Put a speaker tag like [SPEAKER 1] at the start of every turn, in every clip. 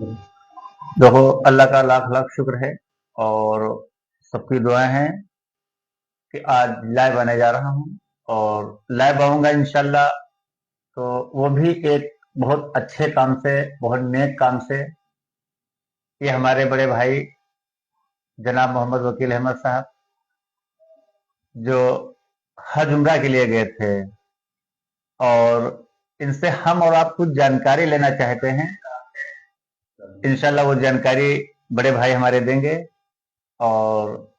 [SPEAKER 1] देखो, अल्लाह का लाख लाख शुक्र है और सबकी दुआएं हैं कि आज लाइव आने जा रहा हूँ और लाइव आऊंगा इंशाल्लाह। तो वो भी एक बहुत अच्छे काम से, बहुत नेक काम से। ये हमारे बड़े भाई जनाब मोहम्मद वकील अहमद साहब, जो हज उम्रा के लिए गए थे, और इनसे हम और आप कुछ जानकारी लेना चाहते हैं। इंशाल्लाह वो जानकारी बड़े भाई हमारे देंगे। और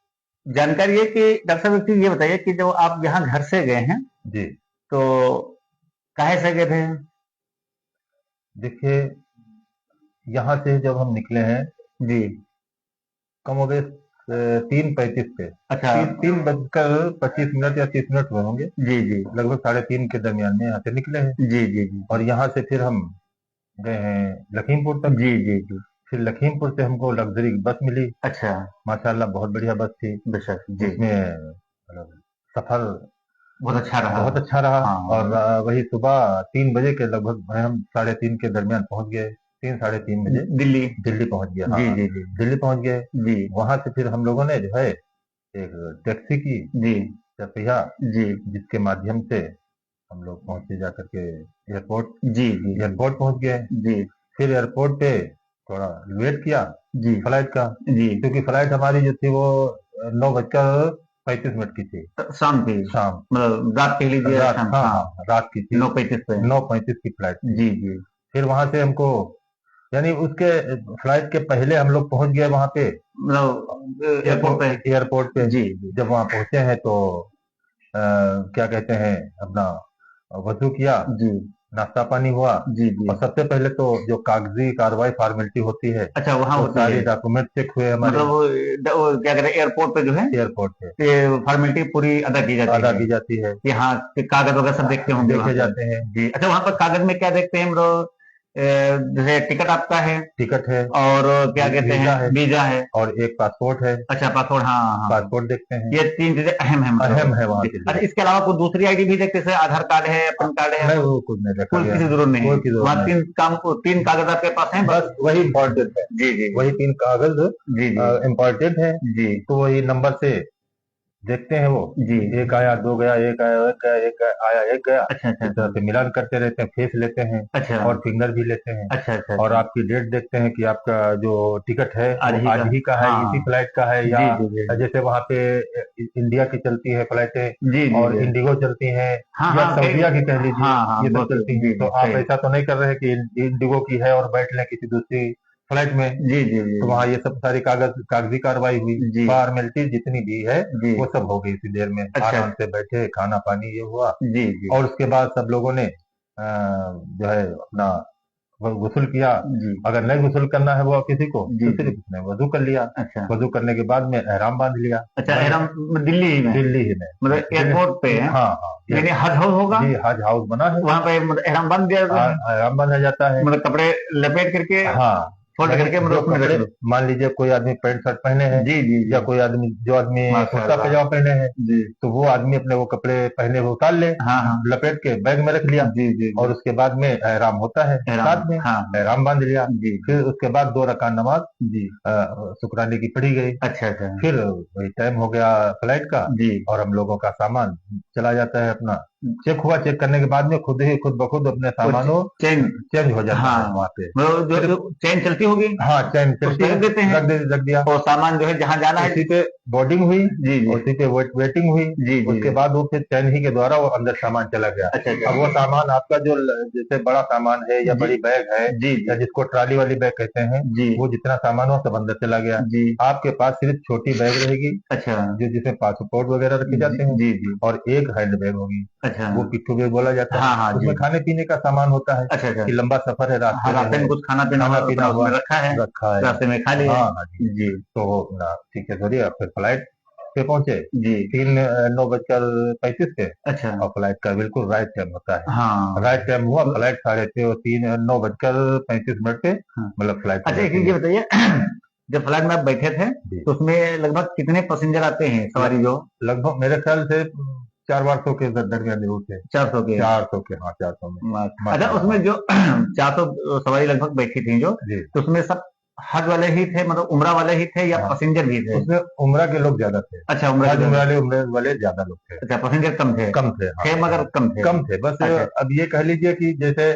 [SPEAKER 1] जानकारी ये कि डॉक्टर साहब, एक चीज ये बताइए कि जब आप यहाँ घर से गए हैं
[SPEAKER 2] जी।
[SPEAKER 1] तो काहे से गए थे?
[SPEAKER 2] देखिए, यहाँ से जब हम निकले हैं
[SPEAKER 1] जी।
[SPEAKER 2] कमोबेश 3:35 पे,
[SPEAKER 1] अच्छा।
[SPEAKER 2] 3:25 या 30 मिनट हुए होंगे।
[SPEAKER 1] जी जी
[SPEAKER 2] लगभग 3:30 के दरमियान में यहाँ से निकले हैं।
[SPEAKER 1] जी जी जी
[SPEAKER 2] और यहाँ से फिर हम गए हैं लखीमपुर तक।
[SPEAKER 1] जी जी जी।
[SPEAKER 2] फिर लखीमपुर से हमको लग्जरी बस मिली।
[SPEAKER 1] अच्छा।
[SPEAKER 2] माशाल्लाह बहुत बढ़िया बस थी।
[SPEAKER 1] बेशक जी।
[SPEAKER 2] उसमें मतलब सफर
[SPEAKER 1] बहुत अच्छा रहा।
[SPEAKER 2] बहुत अच्छा रहा।
[SPEAKER 1] हाँ।
[SPEAKER 2] और वही सुबह 3 बजे के लगभग हम 3:30 के दरमियान पहुंच गए। 3 साढ़े 3 बजे
[SPEAKER 1] दिल्ली।
[SPEAKER 2] दिल्ली पहुंच गया।
[SPEAKER 1] जी
[SPEAKER 2] हाँ,
[SPEAKER 1] जी जी
[SPEAKER 2] दिल्ली पहुंच गए।
[SPEAKER 1] जी
[SPEAKER 2] वहां से फिर हम लोगों ने जो है एक टैक्सी की,
[SPEAKER 1] जी
[SPEAKER 2] चरपहिया,
[SPEAKER 1] जी
[SPEAKER 2] जिसके माध्यम से हम लोग पहुंचे जा करके एयरपोर्ट।
[SPEAKER 1] जी जी
[SPEAKER 2] एयरपोर्ट पहुंच गए।
[SPEAKER 1] जी
[SPEAKER 2] फिर एयरपोर्ट पे थोड़ा वेट किया
[SPEAKER 1] जी
[SPEAKER 2] फ्लाइट का,
[SPEAKER 1] जी।
[SPEAKER 2] क्योंकि फ्लाइट हमारी जो थी वो 9:35 की थी।
[SPEAKER 1] शाम की,
[SPEAKER 2] शाम,
[SPEAKER 1] मतलब रात कह लीजिए,
[SPEAKER 2] रात,
[SPEAKER 1] शाम।
[SPEAKER 2] हाँ
[SPEAKER 1] हाँ।
[SPEAKER 2] हाँ, रात की थी।
[SPEAKER 1] 9:35 पे।
[SPEAKER 2] 9:35 की फ्लाइट थी।
[SPEAKER 1] जी जी।
[SPEAKER 2] फिर वहां से हमको, यानी उसके फ्लाइट के पहले हम लोग पहुंच गए वहां पे
[SPEAKER 1] मतलब एयरपोर्ट पे।
[SPEAKER 2] एयरपोर्ट पे।
[SPEAKER 1] जी जी।
[SPEAKER 2] जब वहां पहुंचे हैं तो क्या कहते हैं, अपना वजू किया,
[SPEAKER 1] जी
[SPEAKER 2] नाश्ता पानी हुआ।
[SPEAKER 1] जी जी।
[SPEAKER 2] और सबसे पहले तो जो कागजी कार्रवाई फॉर्मेलिटी होती है,
[SPEAKER 1] अच्छा, वहाँ
[SPEAKER 2] वो
[SPEAKER 1] होती
[SPEAKER 2] सारी
[SPEAKER 1] है।
[SPEAKER 2] डॉक्यूमेंट चेक हुए हमारे
[SPEAKER 1] मतलब वो क्या कहते हैं, एयरपोर्ट पे जो है
[SPEAKER 2] एयरपोर्ट पे,
[SPEAKER 1] ये फॉर्मेलिटी पूरी अदा की जाती
[SPEAKER 2] अदा
[SPEAKER 1] है
[SPEAKER 2] की जाती है,
[SPEAKER 1] कि हाँ, कि कागज वगैरह सब देखते होंगे वहाँ
[SPEAKER 2] देखे
[SPEAKER 1] पर।
[SPEAKER 2] जाते हैं।
[SPEAKER 1] जी। अच्छा, वहाँ पर कागज में क्या देखते हैं मतलब? जैसे टिकट आपका है,
[SPEAKER 2] टिकट है,
[SPEAKER 1] और क्या कहते
[SPEAKER 2] वीजा
[SPEAKER 1] हैं,
[SPEAKER 2] है,
[SPEAKER 1] वीजा है।
[SPEAKER 2] और एक पासपोर्ट है।
[SPEAKER 1] अच्छा, पासपोर्ट। हाँ हाँ हाँ।
[SPEAKER 2] पासपोर्ट देखते हैं,
[SPEAKER 1] ये तीन चीजें अहम है
[SPEAKER 2] अहम
[SPEAKER 1] मतलब।
[SPEAKER 2] है वहाँ
[SPEAKER 1] जी।
[SPEAKER 2] के
[SPEAKER 1] अच्छा,
[SPEAKER 2] लिए।
[SPEAKER 1] इसके अलावा कोई दूसरी आईडी भी देखते हैं, जैसे आधार कार्ड है, पैन कार्ड है,
[SPEAKER 2] नहीं, वो कुछ नहीं देखा
[SPEAKER 1] कोई
[SPEAKER 2] गया,
[SPEAKER 1] किसी जरूरत नहीं
[SPEAKER 2] कोई
[SPEAKER 1] है?
[SPEAKER 2] की जरूरत
[SPEAKER 1] वहाँ
[SPEAKER 2] नहीं।
[SPEAKER 1] तीन कागज आपके पास हैं बस?
[SPEAKER 2] बस वही इम्पोर्टेंट है,
[SPEAKER 1] जी जी
[SPEAKER 2] वही 3 कागज
[SPEAKER 1] जी जी
[SPEAKER 2] इम्पोर्टेंट है।
[SPEAKER 1] जी
[SPEAKER 2] तो वही नंबर से देखते हैं वो,
[SPEAKER 1] जी।
[SPEAKER 2] एक आया, दो गया, एक आया, एक गया, आया, एक गया।
[SPEAKER 1] अच्छा अच्छा
[SPEAKER 2] इस तरह
[SPEAKER 1] अच्छा
[SPEAKER 2] से मिलान करते रहते हैं, फेस लेते हैं
[SPEAKER 1] अच्छा
[SPEAKER 2] और फिंगर भी लेते हैं।
[SPEAKER 1] अच्छा अच्छा
[SPEAKER 2] और
[SPEAKER 1] अच्छा।
[SPEAKER 2] आपकी डेट देखते हैं कि आपका जो टिकट है
[SPEAKER 1] आज
[SPEAKER 2] वो
[SPEAKER 1] ही का।
[SPEAKER 2] आज ही का है, इसी
[SPEAKER 1] हाँ।
[SPEAKER 2] फ्लाइट का है, या
[SPEAKER 1] जी जी जी
[SPEAKER 2] जैसे वहां पे इंडिया की चलती है फ्लाइटें,
[SPEAKER 1] जी जी
[SPEAKER 2] और
[SPEAKER 1] जी।
[SPEAKER 2] इंडिगो चलती हैं,
[SPEAKER 1] हाँ
[SPEAKER 2] या
[SPEAKER 1] हाँ,
[SPEAKER 2] सऊदीया की कह लीजिए,
[SPEAKER 1] हाँ हाँ,
[SPEAKER 2] ये सब
[SPEAKER 1] बहुत
[SPEAKER 2] चलती
[SPEAKER 1] जी
[SPEAKER 2] हैं। तो
[SPEAKER 1] जी,
[SPEAKER 2] आप
[SPEAKER 1] सही।
[SPEAKER 2] ऐसा तो नहीं कर रहे कि इंडिगो की है और बैठ लें किसी दूसरी फ्लाइट में।
[SPEAKER 1] जी जी जी
[SPEAKER 2] तो वहाँ ये सब सारी कागजी कार्रवाई हुई,
[SPEAKER 1] जी
[SPEAKER 2] फॉर्मेलिटी जितनी भी है
[SPEAKER 1] जी।
[SPEAKER 2] वो सब हो गई इसी देर में।
[SPEAKER 1] अच्छा।
[SPEAKER 2] आराम से बैठे, खाना पानी ये हुआ।
[SPEAKER 1] जी जी
[SPEAKER 2] और उसके बाद सब लोगों ने जो है अपना गुस्ल किया।
[SPEAKER 1] जी
[SPEAKER 2] अगर नहीं गुस्ल करना है वो किसी को,
[SPEAKER 1] जी
[SPEAKER 2] तो
[SPEAKER 1] जी।
[SPEAKER 2] सिर्फ उसने वजू कर लिया।
[SPEAKER 1] अच्छा
[SPEAKER 2] वजू करने के बाद में एहराम बांध लिया।
[SPEAKER 1] अच्छा,
[SPEAKER 2] बस
[SPEAKER 1] एहराम दिल्ली ही में?
[SPEAKER 2] दिल्ली ही में,
[SPEAKER 1] मतलब
[SPEAKER 2] दिल्ली,
[SPEAKER 1] एयरपोर्ट पे है?
[SPEAKER 2] हाँ हाँ,
[SPEAKER 1] यानी हज हाउस होगा
[SPEAKER 2] जी, हज हाउस बना है।
[SPEAKER 1] वहां पे, मतलब एहराम बांध दिया जाता है?
[SPEAKER 2] एहराम बांधा जाता है।
[SPEAKER 1] मतलब कपड़े लपेट करके,
[SPEAKER 2] हाँ,
[SPEAKER 1] फोल्ड
[SPEAKER 2] नहीं,
[SPEAKER 1] करके, मतलब
[SPEAKER 2] जो
[SPEAKER 1] उसमें रख
[SPEAKER 2] कपड़े,
[SPEAKER 1] लो।
[SPEAKER 2] मान लीजिए कोई आदमी पैंट शर्ट पहने हैं,
[SPEAKER 1] जी जी
[SPEAKER 2] या
[SPEAKER 1] जी।
[SPEAKER 2] कोई आदमी, जो आदमी कुर्ता
[SPEAKER 1] माशाल्लाह।
[SPEAKER 2] पजामा पहने हैं,
[SPEAKER 1] जी।
[SPEAKER 2] तो वो आदमी अपने वो कपड़े पहने हुए उतार ले,
[SPEAKER 1] हाँ हाँ।
[SPEAKER 2] लपेट के बैग में रख लिया।
[SPEAKER 1] जी जी
[SPEAKER 2] और
[SPEAKER 1] जी।
[SPEAKER 2] उसके बाद में एहराम होता है
[SPEAKER 1] एहराम।
[SPEAKER 2] साथ में,
[SPEAKER 1] हाँ हाँ।
[SPEAKER 2] एहराम बांध लिया।
[SPEAKER 1] जी जी
[SPEAKER 2] फिर उसके बाद 2 रकात नमाज
[SPEAKER 1] जी।
[SPEAKER 2] शुक्राने की पढ़ी गई।
[SPEAKER 1] अच्छा अच्छा।
[SPEAKER 2] फिर वही टाइम हो गया फ्लाइट का,
[SPEAKER 1] जी।
[SPEAKER 2] और हम लोगों का सामान चला जाता है अपना। चेक हुआ, चेक करने के बाद में खुद ब खुद अपने
[SPEAKER 1] वो
[SPEAKER 2] सामानों
[SPEAKER 1] चेन।
[SPEAKER 2] चेंज हो जाता है
[SPEAKER 1] हाँ,
[SPEAKER 2] वहां पे।
[SPEAKER 1] मतलब जो
[SPEAKER 2] सिर्फ,
[SPEAKER 1] जो चेन चलती होगी
[SPEAKER 2] हाँ, चैन
[SPEAKER 1] उस
[SPEAKER 2] चलती
[SPEAKER 1] पर
[SPEAKER 2] है,
[SPEAKER 1] रख देते हैं,
[SPEAKER 2] रख दिया।
[SPEAKER 1] और सामान जो है जहां जाना है।
[SPEAKER 2] उसी पे बोर्डिंग हुई,
[SPEAKER 1] जी जी
[SPEAKER 2] उसी पे वेटिंग हुई।
[SPEAKER 1] जी जी
[SPEAKER 2] उसके
[SPEAKER 1] जी।
[SPEAKER 2] बाद वो फिर चैन ही के द्वारा वो अंदर सामान चला गया।
[SPEAKER 1] अच्छा
[SPEAKER 2] अब
[SPEAKER 1] अच्छा।
[SPEAKER 2] वो सामान आपका जो जैसे बड़ा सामान है या
[SPEAKER 1] जी
[SPEAKER 2] बड़ी बैग है,
[SPEAKER 1] जी
[SPEAKER 2] या
[SPEAKER 1] जी
[SPEAKER 2] जिसको ट्रॉली वाली बैग कहते हैं,
[SPEAKER 1] जी
[SPEAKER 2] वो जितना सामान हो सब अंदर चला गया।
[SPEAKER 1] जी।
[SPEAKER 2] आपके पास सिर्फ छोटी बैग रहेगी,
[SPEAKER 1] अच्छा।
[SPEAKER 2] जो जिसमें पासपोर्ट वगैरह रखे
[SPEAKER 1] जी
[SPEAKER 2] जाते हैं,
[SPEAKER 1] जी जी।
[SPEAKER 2] और एक हैंड बैग होगी।
[SPEAKER 1] अच्छा।
[SPEAKER 2] वो पिट्ठू बैग बोला जाता है।
[SPEAKER 1] हाँ हाँ जी।
[SPEAKER 2] उसमें खाने पीने का सामान होता है,
[SPEAKER 1] अच्छा अच्छा।
[SPEAKER 2] कि लंबा सफर है,
[SPEAKER 1] हाँ,
[SPEAKER 2] रास्ते में
[SPEAKER 1] रास्ते
[SPEAKER 2] है,
[SPEAKER 1] में कुछ खाना पीना
[SPEAKER 2] खाना पीना
[SPEAKER 1] अपना
[SPEAKER 2] हुआ,
[SPEAKER 1] उसमें रखा है,
[SPEAKER 2] रखा है।
[SPEAKER 1] रास्ते में खा लिए।
[SPEAKER 2] हाँ हाँ जी।
[SPEAKER 1] जी
[SPEAKER 2] तो ना, ठीक है, सॉरी, फिर फ्लाइट पे पहुंचे
[SPEAKER 1] जी।
[SPEAKER 2] 9:35 पे।
[SPEAKER 1] अच्छा।
[SPEAKER 2] और फ्लाइट का बिल्कुल राइट टाइम होता है।
[SPEAKER 1] हाँ
[SPEAKER 2] राइट टाइम हुआ, फ्लाइट 9:35 पे,
[SPEAKER 1] हाँ।
[SPEAKER 2] मतलब फ्लाइट हो
[SPEAKER 1] अच्छा, एक
[SPEAKER 2] जाती
[SPEAKER 1] चीज ये
[SPEAKER 2] है।
[SPEAKER 1] बताइए, जब फ्लाइट में आप बैठे थे
[SPEAKER 2] जी।
[SPEAKER 1] तो उसमें लगभग कितने पैसेंजर आते हैं,
[SPEAKER 2] ल-
[SPEAKER 1] सवारी जो?
[SPEAKER 2] लगभग मेरे ख्याल से 400 के दरमियान रूट है।
[SPEAKER 1] 400 के?
[SPEAKER 2] 400 के, हाँ 400 में
[SPEAKER 1] अच्छा,
[SPEAKER 2] माशाल्लाह।
[SPEAKER 1] उसमें जो 400 सवारी लगभग बैठी थी जो,
[SPEAKER 2] जी
[SPEAKER 1] तो उसमें सब हज वाले ही थे, मतलब उम्रा वाले ही थे या
[SPEAKER 2] हाँ,
[SPEAKER 1] पैसेंजर भी थे?
[SPEAKER 2] उसमें उम्रा के लोग ज्यादा थे।
[SPEAKER 1] अच्छा, उम्रा के
[SPEAKER 2] हज
[SPEAKER 1] लोग।
[SPEAKER 2] उम्रा वाले ज्यादा लोग थे।
[SPEAKER 1] अच्छा, पैसेंजर कम थे?
[SPEAKER 2] कम थे, हाँ
[SPEAKER 1] थे मगर
[SPEAKER 2] हाँ,
[SPEAKER 1] कम थे?
[SPEAKER 2] कम थे बस।
[SPEAKER 1] अच्छा
[SPEAKER 2] अब ये कह लीजिए कि जैसे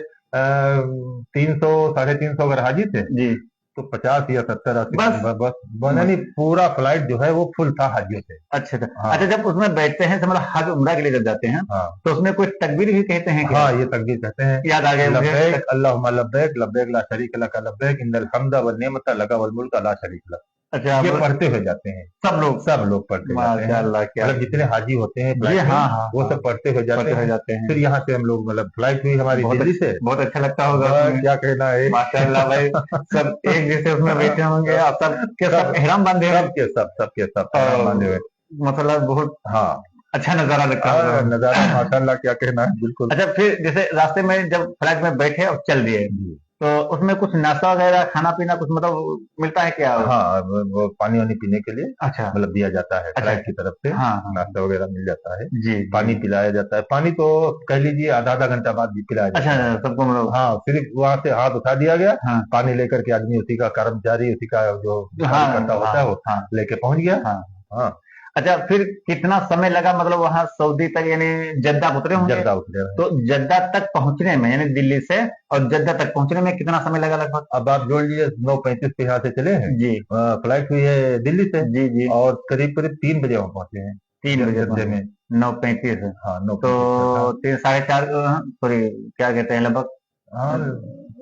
[SPEAKER 2] 300 350 अगर हाजी थे,
[SPEAKER 1] जी,
[SPEAKER 2] तो 50 या 70 80
[SPEAKER 1] बस।
[SPEAKER 2] बस बना नहीं, पूरा फ्लाइट जो है वो फुल था हाजियों से।
[SPEAKER 1] अच्छा अच्छा।
[SPEAKER 2] हाँ
[SPEAKER 1] अच्छा, जब उसमें बैठते हैं, मतलब हज उम्रा के लिए जब जाते हैं,
[SPEAKER 2] हाँ
[SPEAKER 1] तो उसमें कोई तकबीर भी कहते हैं क्या?
[SPEAKER 2] हाँ, ये तकबीर कहते हैं।
[SPEAKER 1] याद आ गया मुझे
[SPEAKER 2] लब्बैक अल्लाहुम्मा लब्बैक, लब्बैक ला शरीक लक लब्बैक, इन्नल हम्दा वन नेमत लक वल मुल्क ला शरीक लक।
[SPEAKER 1] अच्छा,
[SPEAKER 2] ये पढ़ते हुए जाते हैं,
[SPEAKER 1] सब लोग?
[SPEAKER 2] सब लोग पढ़ते जाते हैं।
[SPEAKER 1] माशाल्लाह, क्या
[SPEAKER 2] मतलब जितने हाजी होते हैं
[SPEAKER 1] जी,
[SPEAKER 2] फ्लाइट में,
[SPEAKER 1] हाँ हाँ
[SPEAKER 2] वो
[SPEAKER 1] हाँ,
[SPEAKER 2] सब पढ़ते हुए जाते
[SPEAKER 1] पढ़ते हुए
[SPEAKER 2] हैं।
[SPEAKER 1] जाते हैं।
[SPEAKER 2] फिर यहाँ से हम लोग, मतलब फ्लाइट हुई हमारी
[SPEAKER 1] बहुत
[SPEAKER 2] दिल्ली से।
[SPEAKER 1] बहुत अच्छा लगता होगा
[SPEAKER 2] बस
[SPEAKER 1] उसमें।
[SPEAKER 2] क्या कहना है।
[SPEAKER 1] माशाल्लाह भाई, सब एक जैसे उसमें बैठे होंगे और सब के सब
[SPEAKER 2] सब
[SPEAKER 1] एहराम बांधे हैं,
[SPEAKER 2] सबके सब पैराम बांधे हुए।
[SPEAKER 1] मतलब बहुत
[SPEAKER 2] हाँ,
[SPEAKER 1] अच्छा नजारा लगता होगा।
[SPEAKER 2] नजारा माशाल्लाह, क्या कहना है, बिल्कुल।
[SPEAKER 1] अच्छा, फिर जैसे रास्ते में जब फ्लाइट में बैठे और चल दिए,
[SPEAKER 2] जी
[SPEAKER 1] तो उसमें कुछ नाश्ता वगैरह खाना पीना कुछ मतलब मिलता है क्या?
[SPEAKER 2] हाँ, वो पानी वानी पीने के लिए
[SPEAKER 1] अच्छा
[SPEAKER 2] मतलब दिया जाता है,
[SPEAKER 1] अच्छा
[SPEAKER 2] फ्लाइट
[SPEAKER 1] अच्छा।
[SPEAKER 2] की तरफ से
[SPEAKER 1] हाँ हाँ।
[SPEAKER 2] नाश्ता वगैरह मिल जाता है।
[SPEAKER 1] जी
[SPEAKER 2] पानी
[SPEAKER 1] जी।
[SPEAKER 2] पिलाया जाता है, पानी तो कह लीजिए आधा आधा घंटा बाद भी पिलाया
[SPEAKER 1] अच्छा,
[SPEAKER 2] जाता है।
[SPEAKER 1] सबको मतलब।
[SPEAKER 2] हाँ, सिर्फ वहां से हाथ उठा दिया गया,
[SPEAKER 1] हाँ
[SPEAKER 2] पानी लेकर के आदमी, उसी का कर्मचारी, उसी का जो
[SPEAKER 1] हाँ
[SPEAKER 2] करता
[SPEAKER 1] हाँ
[SPEAKER 2] होता है, वो
[SPEAKER 1] हाँ
[SPEAKER 2] लेके पहुंच गया।
[SPEAKER 1] हाँ।
[SPEAKER 2] हाँ,
[SPEAKER 1] अच्छा, फिर कितना समय लगा, मतलब वहां सऊदी तक, यानी जद्दा उतरे होंगे,
[SPEAKER 2] जद्दा उतरे हैं।
[SPEAKER 1] तो जद्दा तक पहुंचने में, यानी दिल्ली से और जद्दा तक पहुंचने में कितना समय लगा लगभग?
[SPEAKER 2] अब आप जोड़ लीजिए, 9:35 पे यहाँ से चले हैं।
[SPEAKER 1] जी
[SPEAKER 2] फ्लाइट हुई है दिल्ली से,
[SPEAKER 1] जी जी।
[SPEAKER 2] और करीब करीब 3 बजे वहां पहुंचे हैं।
[SPEAKER 1] 3 बजे
[SPEAKER 2] जद्दे
[SPEAKER 1] पहुंचे?
[SPEAKER 2] में।
[SPEAKER 1] 9:35?
[SPEAKER 2] हाँ,
[SPEAKER 1] तो
[SPEAKER 2] 9:35 का था।
[SPEAKER 1] 3 साढ़े 4, सॉरी, क्या कहते हैं, लगभग
[SPEAKER 2] हाँ,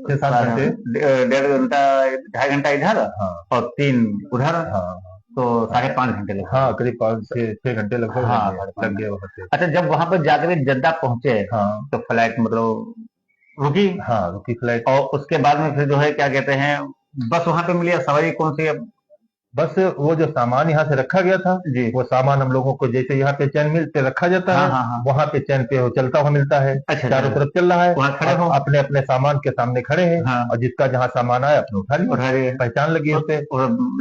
[SPEAKER 2] 6-7 घंटे।
[SPEAKER 1] डेढ़ घंटा, 2.5 घंटा इधर
[SPEAKER 2] हाँ
[SPEAKER 1] और 3 उधर,
[SPEAKER 2] हाँ
[SPEAKER 1] तो 5.5 घंटे लगभग।
[SPEAKER 2] हाँ, करीब 5 6 6 घंटे लगभग
[SPEAKER 1] हाँ, 5.5 घंटे।
[SPEAKER 2] लग गए वहां से।
[SPEAKER 1] अच्छा, जब वहां पर जाकर जद्दा पहुंचे,
[SPEAKER 2] हाँ
[SPEAKER 1] तो फ्लाइट मतलब रुकी,
[SPEAKER 2] हाँ, रुकी फ्लाइट।
[SPEAKER 1] और उसके बाद में फिर जो है क्या कहते हैं, बस वहां पे मिली या सवारी कौन सी है?
[SPEAKER 2] बस वो जो सामान यहाँ से रखा गया था,
[SPEAKER 1] जी।
[SPEAKER 2] वो सामान हम लोगों को जैसे यहाँ पे चैन मिल पे रखा जाता
[SPEAKER 1] हाँ
[SPEAKER 2] है,
[SPEAKER 1] हाँ हाँ।
[SPEAKER 2] वहां पे चैन पे वो चलता हुआ मिलता है।
[SPEAKER 1] अच्छा
[SPEAKER 2] चारों
[SPEAKER 1] अच्छा।
[SPEAKER 2] तरफ चल रहा है,
[SPEAKER 1] वहां खड़े हो?
[SPEAKER 2] अपने अपने सामान के सामने खड़े हैं,
[SPEAKER 1] हाँ,
[SPEAKER 2] और जिसका जहाँ सामान आया अपने उठा लिया।
[SPEAKER 1] उठा रही है।
[SPEAKER 2] पहचान लगी
[SPEAKER 1] तो
[SPEAKER 2] उससे।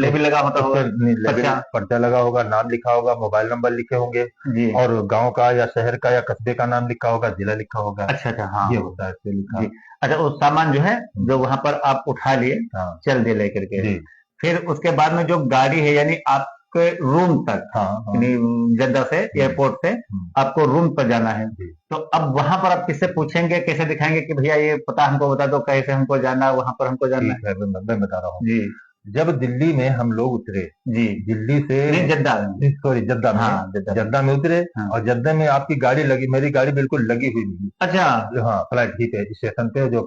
[SPEAKER 1] लेबल लगा होता
[SPEAKER 2] उससे
[SPEAKER 1] होगा?
[SPEAKER 2] लेबल,
[SPEAKER 1] अच्छा।
[SPEAKER 2] पर्चा लगा होगा, नाम लिखा होगा, मोबाइल नंबर लिखे होंगे,
[SPEAKER 1] जी।
[SPEAKER 2] और गांव का या शहर का या कस्बे का नाम लिखा होगा, जिला लिखा होगा।
[SPEAKER 1] अच्छा अच्छा, हाँ
[SPEAKER 2] ये
[SPEAKER 1] हाँ।
[SPEAKER 2] होता है इससे लिखा।
[SPEAKER 1] जी। अच्छा, वो सामान जो है, जो वहां पर आप उठा लिए,
[SPEAKER 2] हाँ
[SPEAKER 1] चल दिए लेकर के,
[SPEAKER 2] जी
[SPEAKER 1] फिर उसके बाद में जो गाड़ी है, यानी आपके रूम तक,
[SPEAKER 2] हाँ हाँ।
[SPEAKER 1] यानी जद्दा से, एयरपोर्ट से आपको रूम पर जाना है,
[SPEAKER 2] जी।
[SPEAKER 1] तो अब वहां पर आप किससे पूछेंगे, कैसे दिखाएंगे कि भैया ये पता हमको बता दो, कैसे हमको जाना है, वहां पर हमको जाना
[SPEAKER 2] ठीक है, मैं बता रहा हूँ।
[SPEAKER 1] है? जी
[SPEAKER 2] जब दिल्ली में हम लोग उतरे,
[SPEAKER 1] जी।
[SPEAKER 2] दिल्ली से,
[SPEAKER 1] नहीं, जद्दा में।
[SPEAKER 2] सॉरी जद्दा में,
[SPEAKER 1] हाँ, जद्दा में।
[SPEAKER 2] जद्दा में उतरे,
[SPEAKER 1] हाँ।
[SPEAKER 2] और जद्दा में आपकी गाड़ी लगी, मेरी गाड़ी बिल्कुल लगी हुई मिली।
[SPEAKER 1] अच्छा,
[SPEAKER 2] हाँ, फ्लाइट ही पे स्टेशन पे जो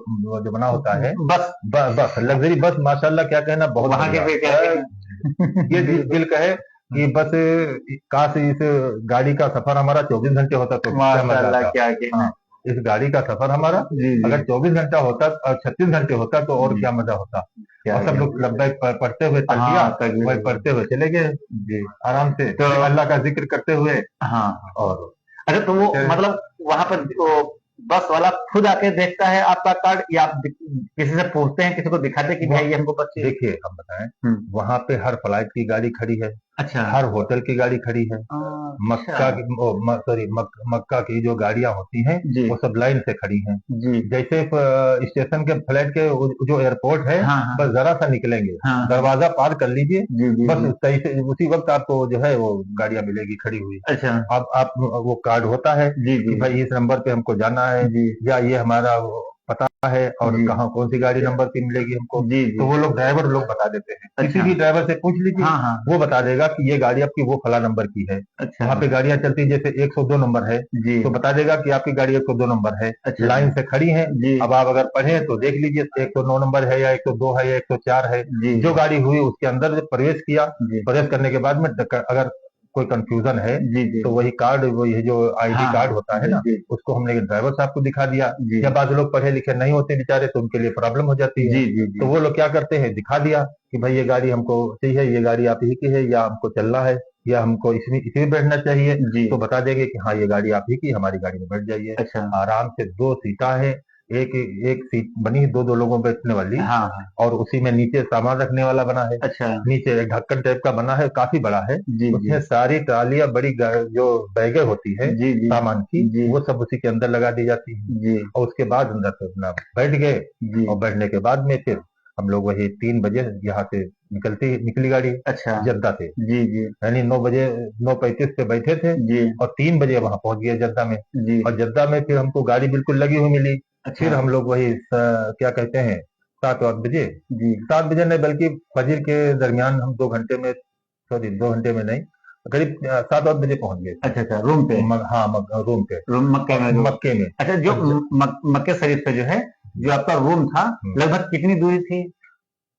[SPEAKER 2] बना होता है,
[SPEAKER 1] बस
[SPEAKER 2] बस लग्जरी बस, माशाल्लाह, क्या कहना, बहुत
[SPEAKER 1] वहां के
[SPEAKER 2] बढ़िया।
[SPEAKER 1] फिर क्या कहते
[SPEAKER 2] ये
[SPEAKER 1] हैं?
[SPEAKER 2] दिल कहे कि बस काश इस गाड़ी का सफर हमारा 24 घंटे होता तो क्या मजा
[SPEAKER 1] माशाल्लाह,
[SPEAKER 2] आता।
[SPEAKER 1] क्या कहना
[SPEAKER 2] हाँ,
[SPEAKER 1] है।
[SPEAKER 2] इस गाड़ी का सफर हमारा
[SPEAKER 1] जी जी
[SPEAKER 2] अगर 24 घंटा होता और 36 घंटे होता तो और
[SPEAKER 1] जी।
[SPEAKER 2] क्या मजा होता।
[SPEAKER 1] क्या
[SPEAKER 2] और सब
[SPEAKER 1] क्या।
[SPEAKER 2] लोग लब्बैक पढ़ते हुए तलबिया,
[SPEAKER 1] हाँ, तकबीर।
[SPEAKER 2] वही पढ़ते हुए चले गए
[SPEAKER 1] जी।
[SPEAKER 2] आराम से,
[SPEAKER 1] तो
[SPEAKER 2] अल्लाह का जिक्र करते हुए।
[SPEAKER 1] हाँ।
[SPEAKER 2] और
[SPEAKER 1] अच्छा, तो वो
[SPEAKER 2] फिर
[SPEAKER 1] मतलब वहां पर वो बस वाला खुद आके देखता है आपका कार्ड, या आप किसी से पूछते हैं, किसी को दिखाते हैं कि भैया ये हमको बस चाहिए?
[SPEAKER 2] देखिए, हम बताएं,
[SPEAKER 1] हम्म।
[SPEAKER 2] वहां पे हर फ्लाइट की गाड़ी खड़ी है,
[SPEAKER 1] अच्छा।
[SPEAKER 2] हर होटल की गाड़ी खड़ी है।
[SPEAKER 1] अच्छा।
[SPEAKER 2] मक्का की, सॉरी, मक्का की जो गाड़ियां होती हैं,
[SPEAKER 1] जी
[SPEAKER 2] वो सब लाइन से खड़ी हैं।
[SPEAKER 1] जी।
[SPEAKER 2] जैसे स्टेशन के फ्लाइट के जो एयरपोर्ट है,
[SPEAKER 1] हाँ हाँ
[SPEAKER 2] बस जरा सा निकलेंगे,
[SPEAKER 1] हाँ।
[SPEAKER 2] दरवाजा पार कर लीजिए,
[SPEAKER 1] जी जी
[SPEAKER 2] बस
[SPEAKER 1] जी।
[SPEAKER 2] सही से उसी वक्त आपको जो है वो गाड़ियां मिलेगी खड़ी हुई।
[SPEAKER 1] अच्छा।
[SPEAKER 2] अब आप वो कार्ड होता है
[SPEAKER 1] जी
[SPEAKER 2] कि
[SPEAKER 1] जी
[SPEAKER 2] भाई इस नंबर पे हमको जाना है,
[SPEAKER 1] जी
[SPEAKER 2] या ये हमारा वो पता है, और
[SPEAKER 1] जी
[SPEAKER 2] कहाँ कौन सी गाड़ी नंबर की मिलेगी हमको।
[SPEAKER 1] जी
[SPEAKER 2] तो
[SPEAKER 1] जी।
[SPEAKER 2] वो लोग, ड्राइवर लोग बता देते हैं, किसी
[SPEAKER 1] अच्छा।
[SPEAKER 2] भी ड्राइवर से पूछ लीजिए,
[SPEAKER 1] हाँ हाँ।
[SPEAKER 2] वो बता देगा कि ये गाड़ी आपकी वो फला नंबर की है।
[SPEAKER 1] अच्छा।
[SPEAKER 2] वहां पे गाड़ियां चलती हैं, जैसे 102 नंबर है,
[SPEAKER 1] जी।
[SPEAKER 2] तो बता देगा कि आपकी गाड़ी 102 नंबर है,
[SPEAKER 1] अच्छा
[SPEAKER 2] लाइन से खड़ी है।
[SPEAKER 1] जी
[SPEAKER 2] अब आप अगर पढ़े तो देख लीजिए 109 नंबर है, या 102 है, या 104 है।
[SPEAKER 1] जी
[SPEAKER 2] जो गाड़ी हुई उसके अंदर प्रवेश किया,
[SPEAKER 1] जी
[SPEAKER 2] प्रवेश करने के बाद में अगर कोई कंफ्यूजन है,
[SPEAKER 1] जी जी।
[SPEAKER 2] तो वही कार्ड, वही जो आईडी
[SPEAKER 1] हाँ
[SPEAKER 2] कार्ड होता है
[SPEAKER 1] जी
[SPEAKER 2] ना,
[SPEAKER 1] जी
[SPEAKER 2] उसको हमने ड्राइवर साहब को दिखा दिया।
[SPEAKER 1] जी
[SPEAKER 2] या बाद लोग पढ़े लिखे नहीं होते बेचारे, तो उनके लिए प्रॉब्लम हो जाती है।
[SPEAKER 1] जी जी
[SPEAKER 2] तो
[SPEAKER 1] जी
[SPEAKER 2] वो लोग क्या करते हैं, दिखा दिया कि भाई ये गाड़ी हमको चाहिए, ये गाड़ी आप ही की है, या हमको चलना है, या हमको इसमें बैठना चाहिए,
[SPEAKER 1] जी।
[SPEAKER 2] तो बता देंगे कि हाँ ये गाड़ी आप ही की, हमारी गाड़ी में बैठ जाइए।
[SPEAKER 1] अच्छा।
[SPEAKER 2] आराम से 2 सीटा है, एक एक सीट बनी है, दो दो लोगों बैठने वाली।
[SPEAKER 1] हाँ हाँ।
[SPEAKER 2] और उसी में नीचे सामान रखने वाला बना है।
[SPEAKER 1] अच्छा।
[SPEAKER 2] नीचे एक ढक्कन टाइप का बना है, काफी बड़ा है।
[SPEAKER 1] जी जी
[SPEAKER 2] उसमें सारी ट्रालियां, बड़ी जो बैगें होती है
[SPEAKER 1] जी जी
[SPEAKER 2] सामान की,
[SPEAKER 1] जी
[SPEAKER 2] वो सब उसी के अंदर लगा दी जाती है।
[SPEAKER 1] जी
[SPEAKER 2] और उसके बाद अंदर से अपना बैठ गए।
[SPEAKER 1] जी।
[SPEAKER 2] और बैठने के बाद में फिर हम लोग वही 3 बजे यहाँ से निकली गाड़ी
[SPEAKER 1] अच्छा।
[SPEAKER 2] जद्दा से।
[SPEAKER 1] जी जी
[SPEAKER 2] यानी 9 बजे, 9:35 पे बैठे थे
[SPEAKER 1] जी
[SPEAKER 2] और 3 बजे वहां पहुंच गए जद्दा में।
[SPEAKER 1] जी।
[SPEAKER 2] और जद्दा में फिर हमको गाड़ी बिल्कुल लगी हुई मिली।
[SPEAKER 1] अच्छा।
[SPEAKER 2] फिर हम लोग वही क्या कहते हैं, 7-8 बजे,
[SPEAKER 1] जी।
[SPEAKER 2] 7 बजे नहीं बल्कि फजर के दरमियान हम 2 घंटे में, सॉरी 2 घंटे में नहीं, करीब 7-8 बजे पहुंच गए थे।
[SPEAKER 1] अच्छा अच्छा, रूम पे।
[SPEAKER 2] हाँ, रूम पे।
[SPEAKER 1] रूम मक्के में जो।
[SPEAKER 2] मक्के में।
[SPEAKER 1] अच्छा, जो
[SPEAKER 2] और
[SPEAKER 1] मक्के शरीफ से जो है, जो आपका रूम था, लगभग कितनी दूरी थी?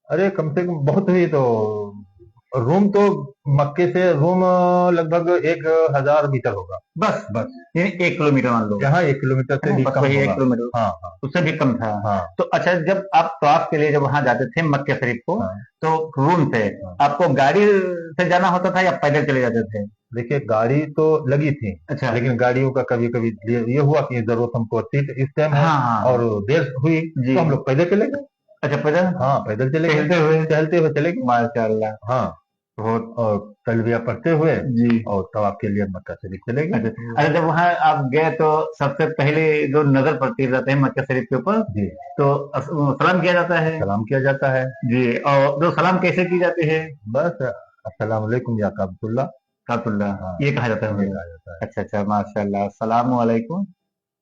[SPEAKER 2] अरे कम से कम बहुत हुई तो, रूम तो मक्के से रूम लगभग 1,000 मीटर होगा।
[SPEAKER 1] बस
[SPEAKER 2] बस
[SPEAKER 1] यानी 1 किलोमीटर मान लो।
[SPEAKER 2] यहाँ 1 किलोमीटर से भी
[SPEAKER 1] बस
[SPEAKER 2] कम
[SPEAKER 1] वही
[SPEAKER 2] होगा।
[SPEAKER 1] 1 किलोमीटर,
[SPEAKER 2] हाँ हाँ
[SPEAKER 1] उससे भी कम था।
[SPEAKER 2] हाँ
[SPEAKER 1] तो अच्छा, जब आप तवाफ के लिए जब वहां जाते थे मक्के शरीफ को,
[SPEAKER 2] हाँ
[SPEAKER 1] तो रूम से
[SPEAKER 2] हाँ।
[SPEAKER 1] आपको गाड़ी से जाना होता था या पैदल चले जाते थे?
[SPEAKER 2] देखिए गाड़ी तो लगी थी,
[SPEAKER 1] अच्छा।
[SPEAKER 2] लेकिन गाड़ियों का कभी कभी ये हुआ कि जरूरत हमको थी इस टाइम है
[SPEAKER 1] हाँ हाँ
[SPEAKER 2] और देर हुई,
[SPEAKER 1] जी।
[SPEAKER 2] तो हम लोग पैदल चले गए।
[SPEAKER 1] अच्छा, पैदल
[SPEAKER 2] हाँ पैदल चले गए,
[SPEAKER 1] टहलते हुए?
[SPEAKER 2] टहलते हुए चले गए।
[SPEAKER 1] माशाल्लाह।
[SPEAKER 2] हाँ,
[SPEAKER 1] बहुत।
[SPEAKER 2] और तलबिया पढ़ते हुए
[SPEAKER 1] जी।
[SPEAKER 2] और तवाफ के लिए मक्का शरीफ चले गए।
[SPEAKER 1] अच्छा अच्छा, जब वहां आप गए तो सबसे पहले जो नजर पड़ती रहते हैं मक्का शरीफ के ऊपर,
[SPEAKER 2] जी,
[SPEAKER 1] तो सलाम किया जाता है।
[SPEAKER 2] सलाम किया जाता है।
[SPEAKER 1] जी, और जो सलाम कैसे की जाती है?
[SPEAKER 2] बस अस्सलाम वालेकुम या काबतुल्ला।
[SPEAKER 1] काबतुल्लाह,
[SPEAKER 2] हाँ,
[SPEAKER 1] ये कहा जाता है
[SPEAKER 2] ये
[SPEAKER 1] मुझे।
[SPEAKER 2] कहा जाता है।
[SPEAKER 1] अच्छा अच्छा, माशाल्लाह। सलाम वालेकुम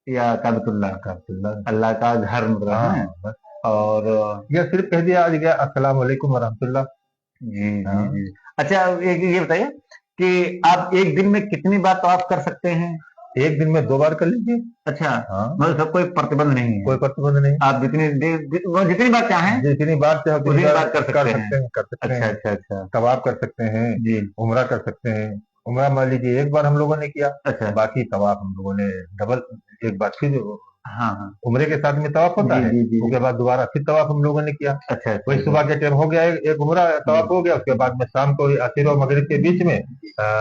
[SPEAKER 1] या काबतुल्लाह,
[SPEAKER 2] काबतुल्ला।
[SPEAKER 1] अल्लाह का घर मतलब
[SPEAKER 2] हाँ
[SPEAKER 1] है।
[SPEAKER 2] बस,
[SPEAKER 1] और
[SPEAKER 2] या सिर्फ कह दिया आज गया अस्सलाम वालेकुम वरहमतुल्लाह।
[SPEAKER 1] जी जी
[SPEAKER 2] हाँ,
[SPEAKER 1] जी। अच्छा, एक ये बताइए कि आप एक दिन में कितनी बार तवाफ कर सकते हैं?
[SPEAKER 2] एक दिन में 2 बार कर लीजिए।
[SPEAKER 1] अच्छा,
[SPEAKER 2] हाँ,
[SPEAKER 1] मतलब सब कोई प्रतिबंध नहीं है।
[SPEAKER 2] कोई प्रतिबंध नहीं।
[SPEAKER 1] आप जितनी देर वो जितनी बार चाहें
[SPEAKER 2] जितनी बार चाहे उतनी
[SPEAKER 1] उतनी
[SPEAKER 2] बार
[SPEAKER 1] बार कर सकते हैं।
[SPEAKER 2] कर सकते
[SPEAKER 1] अच्छा
[SPEAKER 2] हैं।
[SPEAKER 1] अच्छा अच्छा।
[SPEAKER 2] तवाफ कर सकते हैं,
[SPEAKER 1] जी।
[SPEAKER 2] उम्रा कर सकते हैं। उम्रा मान लीजिए एक बार हम लोगों ने किया,
[SPEAKER 1] अच्छा।
[SPEAKER 2] बाकी तवाफ हम लोगों ने डबल, एक बार फिर
[SPEAKER 1] हाँ हाँ।
[SPEAKER 2] उम्रे के साथ में तवाफ होता
[SPEAKER 1] जी
[SPEAKER 2] है,
[SPEAKER 1] जी जी
[SPEAKER 2] उसके
[SPEAKER 1] जी।
[SPEAKER 2] बाद दोबारा फिर तवाफ हम लोगों ने किया।
[SPEAKER 1] अच्छा अच्छा
[SPEAKER 2] वही
[SPEAKER 1] अच्छा।
[SPEAKER 2] सुबह के टाइम हो गया, एक उम्रा तवाफ हो गया, उसके बाद में शाम को आखिर और मगरिब के बीच में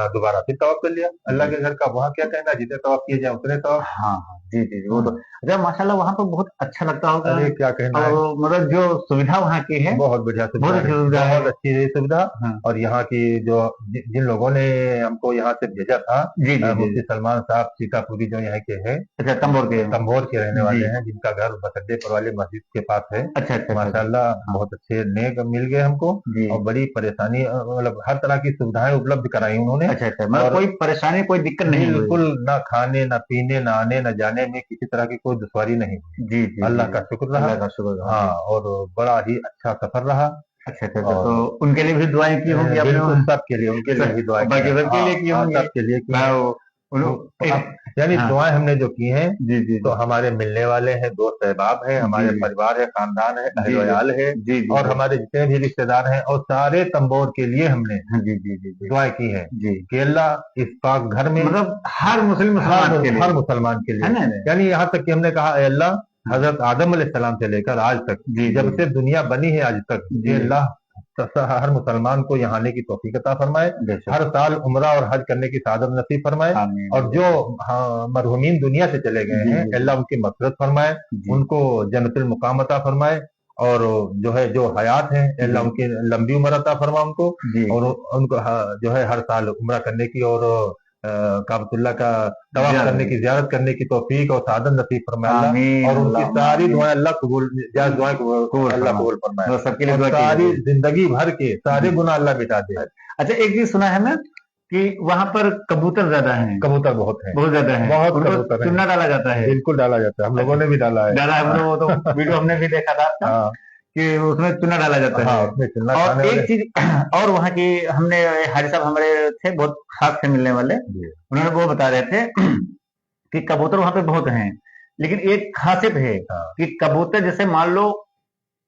[SPEAKER 2] दोबारा फिर तवाफ कर लिया। अल्लाह के घर का वहाँ क्या कहना है, जितने तवाफ किए जाए उतने तवाफ।
[SPEAKER 1] हाँ हाँ जी जी जी, वो तो। अच्छा, माशाल्लाह वहाँ पर बहुत अच्छा लगता होगा।
[SPEAKER 2] अरे क्या कहना है,
[SPEAKER 1] और मतलब जो सुविधा वहाँ की है,
[SPEAKER 2] बहुत बढ़िया सुविधा
[SPEAKER 1] बहुत
[SPEAKER 2] है,
[SPEAKER 1] अच्छी सुविधा है।
[SPEAKER 2] बहुत अच्छी है सुविधा।
[SPEAKER 1] हाँ।
[SPEAKER 2] और यहाँ की जो जिन लोगों ने हमको यहाँ से भेजा था,
[SPEAKER 1] जी जी जी।
[SPEAKER 2] मुफ्ती सलमान साहब सीतापुरी जो यहाँ के हैं,
[SPEAKER 1] अच्छा, तंबोर के।
[SPEAKER 2] तंभोर के रहने वाले
[SPEAKER 1] जी।
[SPEAKER 2] हैं, जिनका घर बसड्डे पर वाली मस्जिद के पास है।
[SPEAKER 1] अच्छा अच्छा अच्छा अच्छा।
[SPEAKER 2] माशाल्लाह
[SPEAKER 1] हाँ।
[SPEAKER 2] बहुत अच्छे नेक मिल गए हमको।
[SPEAKER 1] जी।
[SPEAKER 2] और बड़ी परेशानी, मतलब हर तरह की सुविधाएं उपलब्ध कराई उन्होंने।
[SPEAKER 1] अच्छा अच्छा, मतलब
[SPEAKER 2] और
[SPEAKER 1] कोई परेशानी कोई दिक्कत नहीं हुई?
[SPEAKER 2] बिल्कुल ना खाने ना पीने ना आने ना जाने में किसी तरह की कोई दुश्वारी नहीं हुई।
[SPEAKER 1] जी जी
[SPEAKER 2] अल्लाह
[SPEAKER 1] जी।
[SPEAKER 2] का शुक्र रहा।
[SPEAKER 1] अल्लाह का शुक्र रहा।
[SPEAKER 2] हाँ,
[SPEAKER 1] जी।
[SPEAKER 2] और बड़ा ही अच्छा सफर रहा।
[SPEAKER 1] अच्छा अच्छा अच्छा,
[SPEAKER 2] और
[SPEAKER 1] तो उनके लिए भी दुआएं की होंगी आपने
[SPEAKER 2] बिल्कुल
[SPEAKER 1] वहाँ?
[SPEAKER 2] सबके लिए, उनके लिए भी दुआ की
[SPEAKER 1] बाकी
[SPEAKER 2] है।
[SPEAKER 1] सबके
[SPEAKER 2] हाँ
[SPEAKER 1] लिए की
[SPEAKER 2] हाँ,
[SPEAKER 1] होंगी।
[SPEAKER 2] सबके लिए की
[SPEAKER 1] मैं
[SPEAKER 2] है। यानी
[SPEAKER 1] हाँ।
[SPEAKER 2] दुआएं हमने जो की हैं,
[SPEAKER 1] जी जी
[SPEAKER 2] तो
[SPEAKER 1] जी
[SPEAKER 2] हमारे मिलने वाले हैं, दोस्त अहबाब हैं, हमारे
[SPEAKER 1] जी
[SPEAKER 2] परिवार है, खानदान है,
[SPEAKER 1] जी
[SPEAKER 2] अहल वयाल है,
[SPEAKER 1] जी जी
[SPEAKER 2] और
[SPEAKER 1] जी
[SPEAKER 2] हमारे जितने भी रिश्तेदार हैं, और सारे तंबोर के लिए हमने
[SPEAKER 1] जी जी जी जी
[SPEAKER 2] दुआएं की हैं
[SPEAKER 1] जी।
[SPEAKER 2] कि अल्लाह इस पाक घर में
[SPEAKER 1] मतलब हर मुसलमान के
[SPEAKER 2] हर
[SPEAKER 1] लिए,
[SPEAKER 2] मुसलमान के
[SPEAKER 1] है
[SPEAKER 2] लिए,
[SPEAKER 1] ना?
[SPEAKER 2] यानी यहाँ तक कि हमने कहा "ऐ अल्लाह, हजरत आदम अलैहिस्सलाम से लेकर आज तक,
[SPEAKER 1] जी
[SPEAKER 2] जब
[SPEAKER 1] जी
[SPEAKER 2] से दुनिया बनी है आज तक,
[SPEAKER 1] जी।
[SPEAKER 2] ये अल्लाह हर मुसलमान को यहाँ आने की तौफीक अता फरमाए,
[SPEAKER 1] बेशक।
[SPEAKER 2] हर साल उम्रा और हज करने की सादत नसीब फरमाए,
[SPEAKER 1] आमीन।
[SPEAKER 2] और जो मरहुमीन दुनिया से चले गए
[SPEAKER 1] जी
[SPEAKER 2] हैं
[SPEAKER 1] जी
[SPEAKER 2] अल्लाह उनकी मग़फ़िरत फरमाए,
[SPEAKER 1] जी
[SPEAKER 2] उनको जन्नतुल मुक़ाम अता फरमाए, और जो है जो हयात है अल्लाह
[SPEAKER 1] जी
[SPEAKER 2] उनकी लंबी उम्र अता फरमाए उनको,
[SPEAKER 1] जी।
[SPEAKER 2] और उनको जो है हर साल उम्रा करने की और काबतुल्ला का तवाफ करने की, ज़ियारत करने की तौफीक और सादत नसीब फरमाए अल्लाह,
[SPEAKER 1] आमीन।
[SPEAKER 2] और उनकी
[SPEAKER 1] अल्लाहुम्मा
[SPEAKER 2] सारी
[SPEAKER 1] आमीन।
[SPEAKER 2] दुआएं अल्लाह कबूल, जायज़ दुआएं
[SPEAKER 1] कबूल
[SPEAKER 2] अल्लाह
[SPEAKER 1] फरमा।
[SPEAKER 2] कबूल फरमाए,
[SPEAKER 1] तो सबके लिए
[SPEAKER 2] और
[SPEAKER 1] दुआ की
[SPEAKER 2] सारी
[SPEAKER 1] जाएगी।
[SPEAKER 2] जिंदगी भर के सारे
[SPEAKER 1] जी।
[SPEAKER 2] गुनाह अल्लाह मिटा दे।
[SPEAKER 1] अच्छा, एक चीज सुना है ना कि वहां पर कबूतर ज्यादा हैं,
[SPEAKER 2] कबूतर बहुत है,
[SPEAKER 1] बहुत ज्यादा हैं,
[SPEAKER 2] बहुत
[SPEAKER 1] उनको
[SPEAKER 2] कबूतर है,
[SPEAKER 1] चुना डाला जाता है।
[SPEAKER 2] बिल्कुल डाला जाता है, हम लोगों ने भी डाला है।
[SPEAKER 1] डाला है, हम लोग तो वीडियो हमने भी देखा था आपका
[SPEAKER 2] हाँ
[SPEAKER 1] कि उसमें चुना डाला जाता
[SPEAKER 2] हाँ,
[SPEAKER 1] है।
[SPEAKER 2] उसमें चुना
[SPEAKER 1] और
[SPEAKER 2] खाने वाले।
[SPEAKER 1] एक चीज और वहाँ की, हमने हाजी साहब हमारे थे, बहुत खास थे मिलने वाले,
[SPEAKER 2] जी,
[SPEAKER 1] उन्होंने वो बता रहे थे कि कबूतर वहां पे बहुत हैं, लेकिन एक खासियत है
[SPEAKER 2] हाँ
[SPEAKER 1] कि कबूतर जैसे मान लो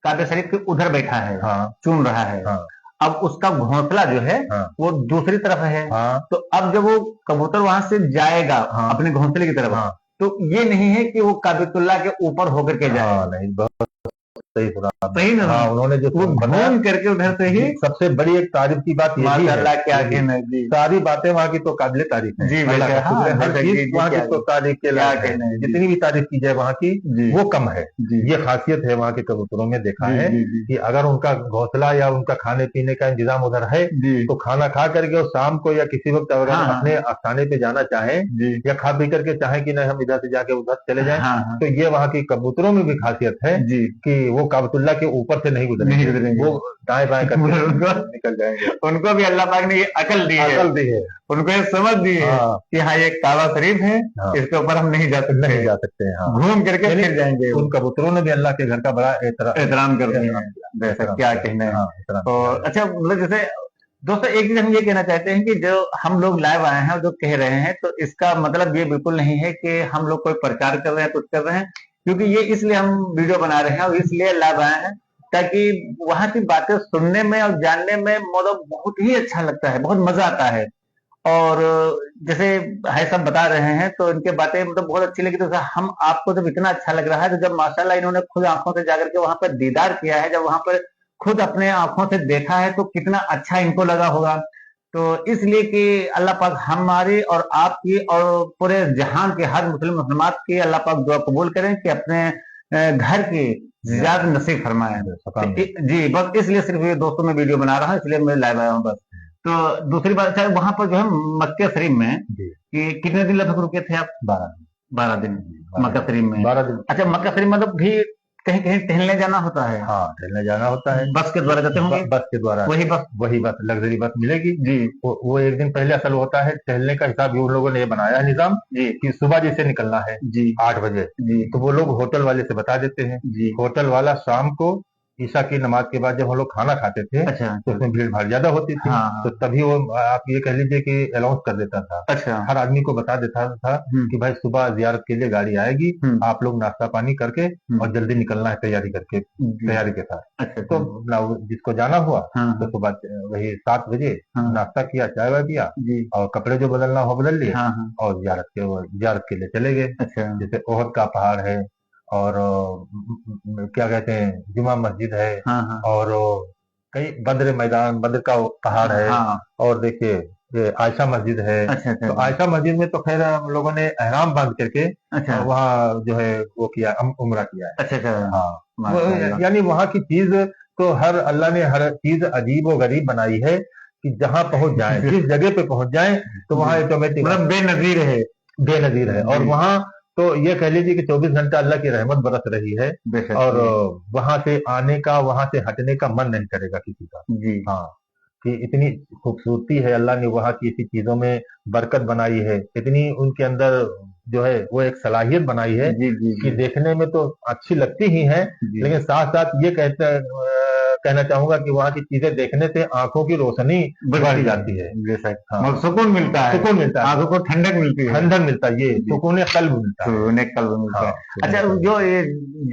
[SPEAKER 1] काबे शरीफ के उधर बैठा है,
[SPEAKER 2] हाँ
[SPEAKER 1] चुन रहा है,
[SPEAKER 2] हाँ
[SPEAKER 1] अब उसका घोंसला जो है
[SPEAKER 2] हाँ
[SPEAKER 1] वो दूसरी तरफ है,
[SPEAKER 2] हाँ
[SPEAKER 1] तो अब जब वो कबूतर वहां से जाएगा
[SPEAKER 2] हाँ
[SPEAKER 1] अपने घोंसले की तरफ,
[SPEAKER 2] हाँ
[SPEAKER 1] तो ये नहीं है कि वो काबतुल्लाह के ऊपर होकर के जाए।
[SPEAKER 2] हाँ, नहीं बहुत सही सुना आपने।
[SPEAKER 1] सही ना?
[SPEAKER 2] हाँ, उन्होंने जो
[SPEAKER 1] वो
[SPEAKER 2] बनाया
[SPEAKER 1] घूम करके उधर से ही
[SPEAKER 2] सबसे बड़ी एक तारीफ की बात ये भी है।
[SPEAKER 1] माशाल्लाह, क्या
[SPEAKER 2] ये भी,
[SPEAKER 1] कहना है जी।
[SPEAKER 2] सारी बातें वहाँ की तो काबिले तारीफ है,
[SPEAKER 1] जी
[SPEAKER 2] अल्लाह
[SPEAKER 1] बेशक,
[SPEAKER 2] का शुक्र है,
[SPEAKER 1] हाँ
[SPEAKER 2] हर
[SPEAKER 1] बेशक
[SPEAKER 2] चीज
[SPEAKER 1] जी,
[SPEAKER 2] वहाँ की
[SPEAKER 1] क्या
[SPEAKER 2] तो तारीफ के
[SPEAKER 1] क्या
[SPEAKER 2] लायक है।
[SPEAKER 1] कहना है जी।
[SPEAKER 2] जितनी भी तारीफ की जाए वहाँ की
[SPEAKER 1] जी
[SPEAKER 2] वो कम है।
[SPEAKER 1] जी
[SPEAKER 2] ये खासियत है वहाँ के कबूतरों में, देखा
[SPEAKER 1] जी
[SPEAKER 2] है
[SPEAKER 1] जी जी
[SPEAKER 2] कि अगर उनका घोंसला या उनका खाने पीने का इंतजाम उधर है
[SPEAKER 1] जी।
[SPEAKER 2] तो खाना खा करके और शाम को या किसी वक्त अगर
[SPEAKER 1] हाँ हाँ
[SPEAKER 2] अपने आस्थाने पे जाना चाहें
[SPEAKER 1] जी।
[SPEAKER 2] या खा पी करके चाहें कि नहीं हम इधर से जाके उधर चले जाएं,
[SPEAKER 1] हाँ हाँ
[SPEAKER 2] तो ये वहाँ की कबूतरों में भी खासियत है
[SPEAKER 1] जी।
[SPEAKER 2] कि वो काबतुल्ला के ऊपर से नहीं
[SPEAKER 1] नहीं
[SPEAKER 2] गुजरेंगे,
[SPEAKER 1] गुजरेंगे।
[SPEAKER 2] वो दाएं बाएं करके
[SPEAKER 1] उनको
[SPEAKER 2] निकल जाएंगे।
[SPEAKER 1] उनको भी अल्लाह पाक ने ये अकल दी है,
[SPEAKER 2] अकल दी है।
[SPEAKER 1] उनको ये समझ दी है
[SPEAKER 2] हाँ
[SPEAKER 1] कि हाँ ये काबा शरीफ है,
[SPEAKER 2] हाँ,
[SPEAKER 1] इसके ऊपर हम नहीं जा सकते,
[SPEAKER 2] नहीं जा सकते हैं। हाँ,
[SPEAKER 1] घूम करके
[SPEAKER 2] यानी
[SPEAKER 1] फिर जाएंगे।
[SPEAKER 2] उन कबूतरों ने भी अल्लाह के घर का बड़ा
[SPEAKER 1] एहतराम करते हैं, वैसा
[SPEAKER 2] एहतराम
[SPEAKER 1] क्या
[SPEAKER 2] किया।
[SPEAKER 1] कहना है।
[SPEAKER 2] हाँ, एहतराम
[SPEAKER 1] तो
[SPEAKER 2] किया है।
[SPEAKER 1] अच्छा, मतलब जैसे दोस्तों एक चीज हम ये कहना चाहते हैं कि जो हम लोग लाइव आए हैं और जो कह रहे हैं, तो इसका मतलब ये बिल्कुल नहीं है कि हम लोग कोई प्रचार कर रहे हैं, कुछ कर रहे हैं, क्योंकि ये इसलिए हम वीडियो बना रहे हैं और इसलिए लाइव आए हैं ताकि वहां की बातें सुनने में और जानने में मतलब बहुत ही अच्छा लगता है, बहुत मजा आता है। और जैसे भाई साहब बता रहे हैं तो इनके बातें मतलब बहुत अच्छी लगी, तो हम आपको जब इतना अच्छा लग रहा है, तो जब माशाल्लाह इन्होंने खुद आंखों से जाकर के वहां पर दीदार किया है, जब वहां पर खुद अपने आंखों से देखा है, तो कितना अच्छा इनको लगा होगा। तो इसलिए कि अल्लाह पाक हमारी और आपकी और पूरे जहान के हर मुस्लिम मुसलमान की अल्लाह पाक दुआ कबूल करें कि अपने घर की जियारत नसीब फरमाए। जी बस इसलिए सिर्फ ये दोस्तों में वीडियो बना रहा हूँ, इसलिए मैं लाइव आया हूँ बस। तो दूसरी बात, अच्छा वहां पर जो है मक्के शरीफ में कि कितने दिन लगभग रुके थे आप? 12 दिन मक्का शरीफ में।
[SPEAKER 2] 12 दिन।
[SPEAKER 1] अच्छा, मक्का शरीफ मतलब भी कहीं कहीं टहलने जाना होता है?
[SPEAKER 2] हाँ, टहलने जाना होता है,
[SPEAKER 1] बस के द्वारा जाते होंगे?
[SPEAKER 2] बस के द्वारा। वही बस लग्जरी बस मिलेगी
[SPEAKER 1] जी।
[SPEAKER 2] वो एक दिन पहले असल होता है, टहलने का हिसाब भी उन लोगों ने ये बनाया है निजाम
[SPEAKER 1] जी
[SPEAKER 2] कि सुबह जैसे निकलना है
[SPEAKER 1] जी
[SPEAKER 2] 8 बजे,
[SPEAKER 1] जी
[SPEAKER 2] तो वो लोग होटल वाले से बता देते हैं।
[SPEAKER 1] जी।
[SPEAKER 2] होटल वाला शाम को ईशा की नमाज के बाद जब हम लोग खाना खाते थे
[SPEAKER 1] अच्छा
[SPEAKER 2] तो उसमें भीड़ भाड़ ज्यादा होती थी।
[SPEAKER 1] हाँ
[SPEAKER 2] तो तभी वो आप ये कह लीजिए कि अनाउंस कर देता था,
[SPEAKER 1] अच्छा
[SPEAKER 2] हर आदमी को बता देता था कि भाई सुबह जियारत के लिए गाड़ी आएगी, आप लोग नाश्ता पानी करके और जल्दी निकलना है तैयारी करके, तैयारी के साथ।
[SPEAKER 1] अच्छा
[SPEAKER 2] तो जिसको जाना हुआ
[SPEAKER 1] हाँ
[SPEAKER 2] तो सुबह वही 7 बजे
[SPEAKER 1] हाँ
[SPEAKER 2] नाश्ता किया, चाय वाय पिया
[SPEAKER 1] जी
[SPEAKER 2] और कपड़े जो बदलना हो बदल लिए
[SPEAKER 1] हाँ हाँ
[SPEAKER 2] और जियारत के लिए चले गए।
[SPEAKER 1] अच्छा
[SPEAKER 2] जैसे ओहद का पहाड़ है और क्या कहते हैं जुमा मस्जिद है
[SPEAKER 1] हाँ हाँ
[SPEAKER 2] और कई बद्र का पहाड़ है
[SPEAKER 1] हाँ
[SPEAKER 2] और देखिए ये आयशा मस्जिद है।
[SPEAKER 1] अच्छा अच्छा
[SPEAKER 2] तो आयशा मस्जिद में तो खैर हम लोगों ने एहराम बांध करके
[SPEAKER 1] अच्छा
[SPEAKER 2] वहाँ जो है वो किया, उम्रा किया है।
[SPEAKER 1] अच्छा अच्छा
[SPEAKER 2] हाँ,
[SPEAKER 1] माशाल्लाह।
[SPEAKER 2] यानी वहाँ की चीज तो अल्लाह ने हर चीज अजीब और गरीब बनाई है कि जहाँ पहुंच जाए, जिस जगह पे पहुंच जाए तो वहाँ ऑटोमेटिक
[SPEAKER 1] मतलब बेनजीर है।
[SPEAKER 2] बेनजीर है। और वहाँ तो ये कह लीजिए कि 24 घंटा अल्लाह की रहमत बरस रही है
[SPEAKER 1] बेशक
[SPEAKER 2] और वहां से आने का, वहां से हटने का मन नहीं करेगा किसी का।
[SPEAKER 1] जी
[SPEAKER 2] हाँ, कि इतनी खूबसूरती है, अल्लाह ने वहाँ की ऐसी चीजों में बरकत बनाई है, इतनी उनके अंदर जो है वो एक सलाहियत बनाई है
[SPEAKER 1] जी जी
[SPEAKER 2] कि
[SPEAKER 1] जी
[SPEAKER 2] देखने में तो अच्छी लगती ही है,
[SPEAKER 1] जी
[SPEAKER 2] लेकिन साथ साथ ये कहना चाहूंगा कि वहाँ की चीजें देखने से आंखों की रोशनी बढ़ जाती है।
[SPEAKER 1] बेशक
[SPEAKER 2] हाँ,
[SPEAKER 1] मतलब सुकून मिलता है,
[SPEAKER 2] सुकून मिलता है,
[SPEAKER 1] आंखों को ठंडक मिलती है,
[SPEAKER 2] ठंडक मिलता है, ये सुकून कल्ब मिलता है।
[SPEAKER 1] सुकून कल्ब मिलता है। अच्छा, जो ये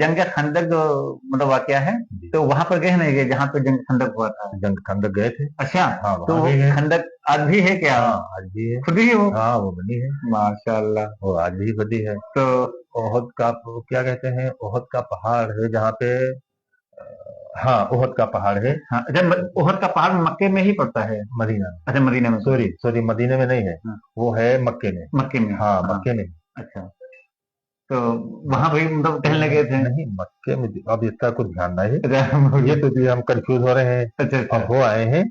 [SPEAKER 1] जंग खंदक जो मतलब वाकया है, तो वहां पर गए नहीं गए जहाँ पे जंग खंदक हुआ था?
[SPEAKER 2] जंग खंदक गए थे।
[SPEAKER 1] अच्छा
[SPEAKER 2] हाँ,
[SPEAKER 1] तो वो खंदक आज भी है क्या?
[SPEAKER 2] हाँ, आज भी है,
[SPEAKER 1] खुद ही वो?
[SPEAKER 2] हाँ वो बनी है
[SPEAKER 1] माशाल्लाह।
[SPEAKER 2] वो आज भी बनी है।
[SPEAKER 1] तो
[SPEAKER 2] ओहद का क्या कहते हैं, ओहद का पहाड़ है जहाँ पे हाँ ओहद का पहाड़ है।
[SPEAKER 1] हाँ, जब ओहद का पहाड़ मक्के में ही पड़ता है?
[SPEAKER 2] मदीना में।
[SPEAKER 1] अच्छा मदीना में।
[SPEAKER 2] सॉरी मदीने में नहीं है, वो है मक्के में।
[SPEAKER 1] मक्के में?
[SPEAKER 2] हाँ, मक्के में।
[SPEAKER 1] अच्छा, तो वहां भी मतलब टहलने गए थे?
[SPEAKER 2] नहीं, मक्के में अब इसका कुछ ध्यान नहीं है,
[SPEAKER 1] अच्छा
[SPEAKER 2] ये तो जी हम कंफ्यूज हो रहे हैं।
[SPEAKER 1] अच्छा
[SPEAKER 2] अब हो आए हैं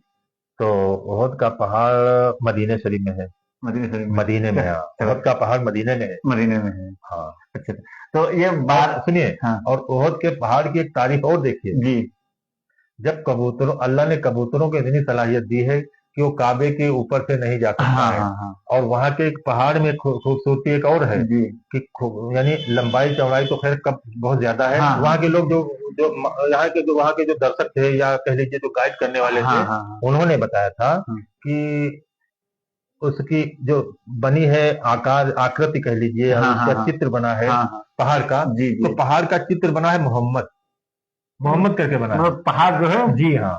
[SPEAKER 2] तो ओहद का पहाड़ मदीने शरीफ में है।
[SPEAKER 1] मदीने शरीफ में?
[SPEAKER 2] मदीने में, हाँ, ओहद का पहाड़ मदीने में है।
[SPEAKER 1] मदीने में है।
[SPEAKER 2] हाँ,
[SPEAKER 1] अच्छा, तो ये बात
[SPEAKER 2] सुनिए।
[SPEAKER 1] हाँ
[SPEAKER 2] और ओहद के पहाड़ की एक तारीफ और देखिए।
[SPEAKER 1] जी
[SPEAKER 2] जब अल्लाह ने कबूतरों को इतनी सलाहियत दी है कि वो काबे के ऊपर से नहीं जा सकता
[SPEAKER 1] हाँ
[SPEAKER 2] है।
[SPEAKER 1] हाँ हाँ
[SPEAKER 2] और वहाँ के एक पहाड़ में खूबसूरती एक और है
[SPEAKER 1] जी
[SPEAKER 2] कि यानी लंबाई चौड़ाई तो खैर कब बहुत ज्यादा है।
[SPEAKER 1] हाँ,
[SPEAKER 2] वहाँ के लोग जो जो वहाँ के जो दर्शक थे या कह लीजिए जो गाइड करने वाले
[SPEAKER 1] हाँ
[SPEAKER 2] थे,
[SPEAKER 1] हाँ
[SPEAKER 2] उन्होंने बताया था
[SPEAKER 1] हाँ
[SPEAKER 2] कि उसकी जो बनी है आकार आकृति कह लीजिए,
[SPEAKER 1] हाँ
[SPEAKER 2] उसका
[SPEAKER 1] हाँ
[SPEAKER 2] चित्र बना है
[SPEAKER 1] हाँ हाँ
[SPEAKER 2] पहाड़ का।
[SPEAKER 1] जी
[SPEAKER 2] तो
[SPEAKER 1] जी,
[SPEAKER 2] पहाड़ का चित्र बना है मोहम्मद करके बना है।
[SPEAKER 1] मतलब पहाड़ जो है
[SPEAKER 2] जी हाँ,